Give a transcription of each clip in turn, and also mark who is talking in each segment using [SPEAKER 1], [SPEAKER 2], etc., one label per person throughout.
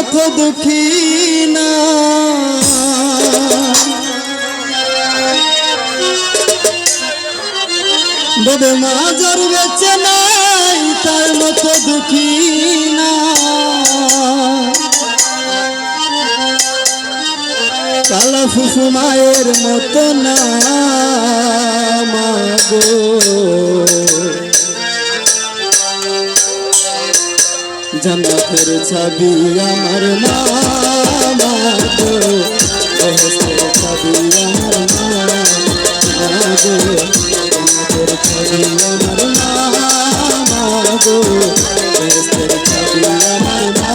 [SPEAKER 1] মতো দুঃখী না বড় মাজার বেঁচে নাই তার মতো দুঃখী না কালা ফুফু মায়ের মতো না মাগো জান্নাতের চাবি আমার মা মাগো বেহেশতের চাবি আমার মা মাগো জান্নাতের চাবি আমার মা মাগো বেহেশতের চাবি আমার মা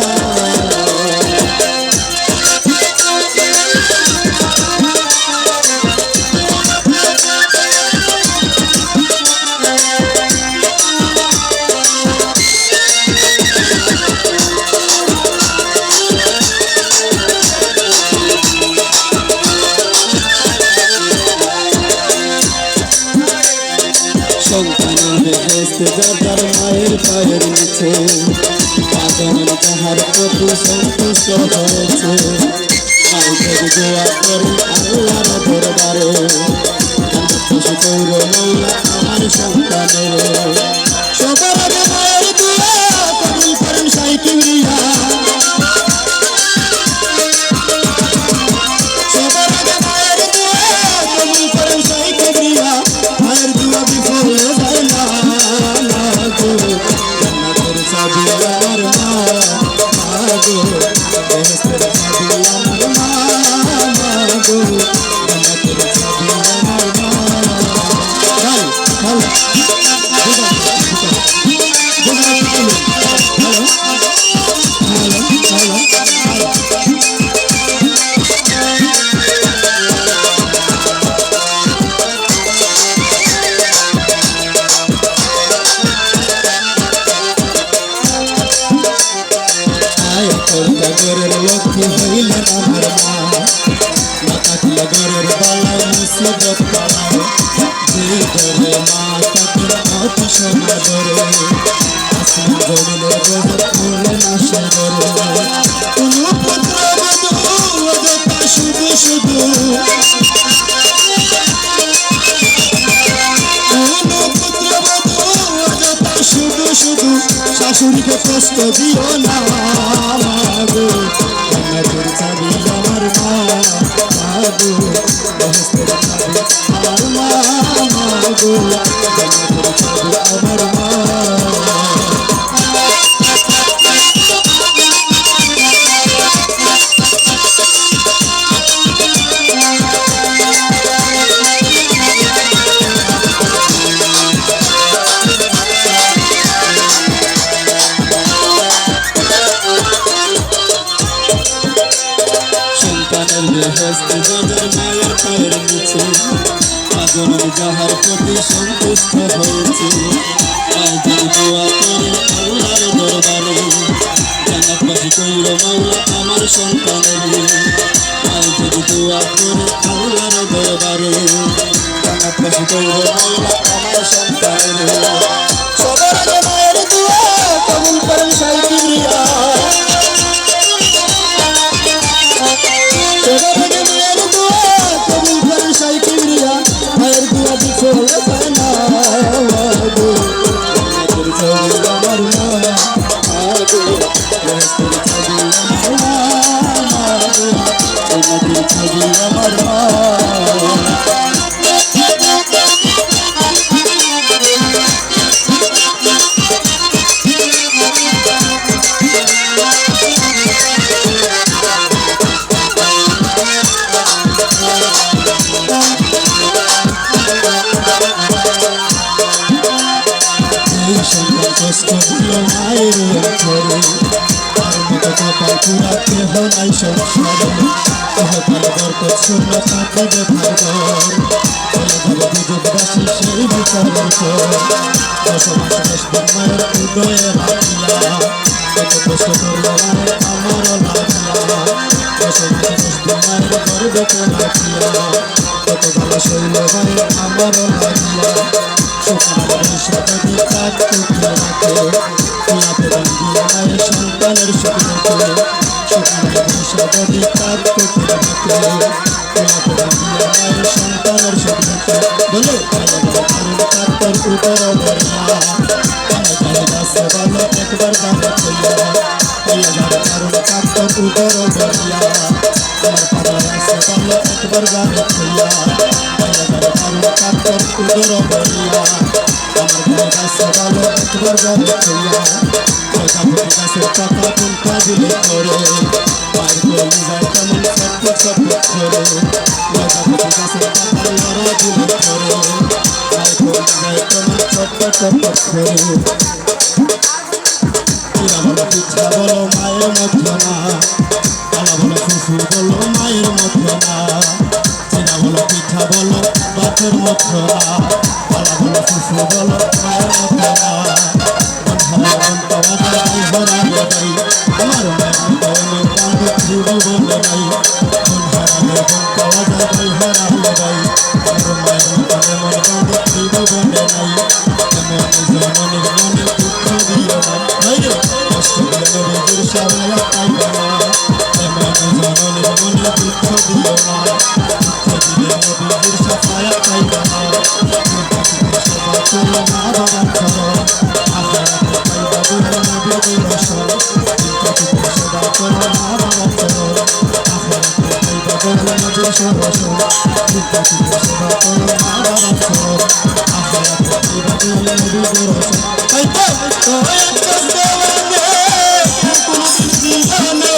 [SPEAKER 1] সন্তানের বেহেশত যার মায়ের পায়ের নিচে পাগল তাহার প্রতি সন্তুষ্ট হয়েছে মায়ের দোয়া করি আল্লাহর দরবারে খুশি কইরো মওলা আমার সন্তানের সবার আগে মায়ের দোয়া কবুল করেন শাইখ কিবরিয়া সবার আগে মায়ের দোয়া কবুল করেন শাইখ কিবরিয়া মায়ের দোয়া বিফল যায় না মাগো জান্নাতের চাবি আমার মা মাগো বেহেশতের চাবি আমার মা মাগো জান্নাতের চাবি আমার মা গরের লক্ষ্মী হইলেন আমার মা না থাকলে গরের বালা মুসিবত পালায় যে ধরে মা তাকে অতি সোনা ধরে আসমান জমিনের গজব করে না সাগরে কোনো পুত্র বধূ অযথা শুধু শুধু কোনো পুত্র বধূ অযথা শুধু শুধু শাশুড়িকে কষ্ট দিও না মাগো জান্নাতের চাবি আমার মা মাগো বেহেশতের চাবি আমার মা মাগো জান্নাতের চাবি আমার মা বেহেশত যার মায়ের পায়ের নিচে পাগল যাহার প্রতি সন্তুষ্ট হয়েছে মায়ের দোয়া করে আল্লাহর দরবারে জান্নাতবাসী কইরো মওলা আমার সন্তানের মায়ের দোয়া করে আল্লাহর দরবারে জান্নাতবাসী কইরো মওলা আমার সন্তানের সবার আগে মায়ের দোয়া কবুল করেন শাইখ কিবরিয়া মায়ের দোয়া বিফল যায় না মাগো জান্নাতের চাবি আমার মা মাগো বেহেশতের চাবি আমার মা মাগো জান্নাতের চাবি আমার মা কষ্ট দিল মায়ের অন্তরে তার মতো কপাল পুরা কেহ নাই সংসারে কহকাল বরকত শূন্য তাকে দেখার ঘর চলে যাবে দুজনবাসী সেই বিচারের পর 10 মাস 10 দিন মায়ের উদয়ে রাখিয়া কত কষ্ট করলো মায়ের আমারও লাগিয়া 10 মাস 10 দিন মায়ের গর্ভে রাখিয়া কত ভালো শৈল মায়ের আমারও লাগিয়া সকালের সাথে কাজ করতে রাখে লাভে দিয়ে মায়ের সন্তানের সুখ দেখে অধিকার করতে থাকে মায়ের সন্তানের সাথে বলে কার উপর ভরিয়া গাছে বলো একবার গানে কইয়া কারণ কার উপর ভরিয়া আমার পাগলা গাছে বলো একবার গানে কইয়া কারণ কার উপর ভরিয়া আমার গাছে বলো একবার গানে কইয়া গাছের পাতা কোনটা দিলে করে পায়ের কলি যায় কেমন ছটফট ছটফট করে গাছের পাতা লড়া দিলে করে পায়ের কলি যায় কেমন ছটফট ছটফট করে বলো পিঠা বলো মায়ের মধ্যে না আলা বলো ফুফু বলো মায়ের মধ্যে না চিনা বলো পিঠা বলো বাপের মধ্যে না আলা বলো ফুফু বলো মায়ের মধ্যে না আমার মায়ের বলে নাই হারালে নাই আমার মায়ের মনে মন কাঁদে ছিল বলে নাই জননীর মনে দুঃখ দিও না কষ্ট দিও নবীর সামনে পাইবে না এমন জননীর মনে দুঃখ দিও না দুঃখ দিলে নবীর সাফায়া পাইবে না সেবা করো মা বাবার খবর আখেরাতে পাইবা বলে নবীর রসল সেবা করো মা বাবার খবর আখেরাতে পাইবা বলে নবীর রসল সেবা করো মা বাবার খবর আখেরাতে পাইবা বলে নবীর রসল হয়তো তো একটা দেওয়ানে কোনদিন জীবনে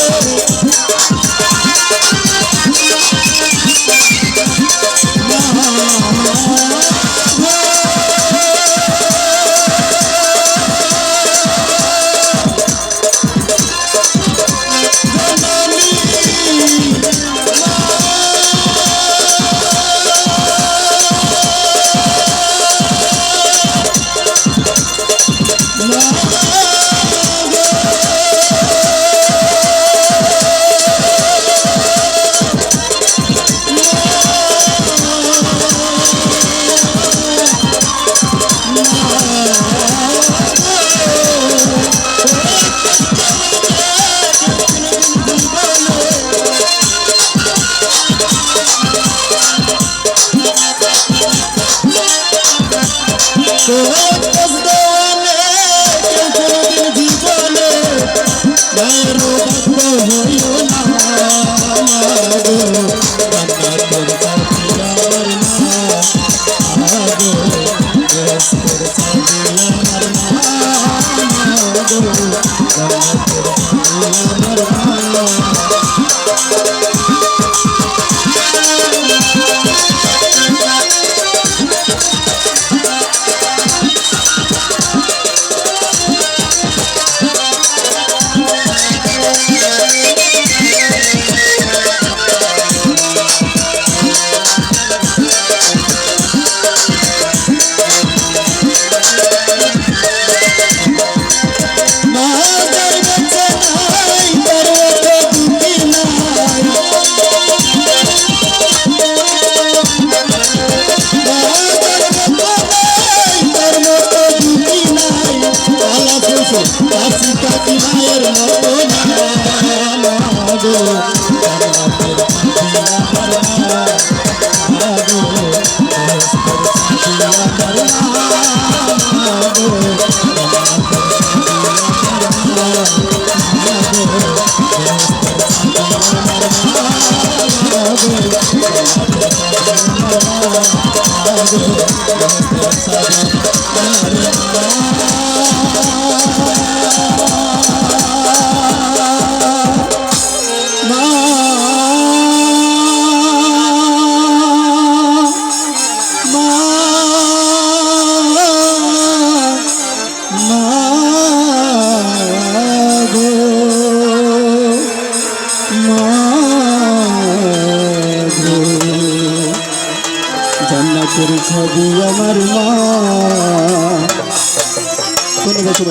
[SPEAKER 2] জান্নাতের ছবি আমার মা।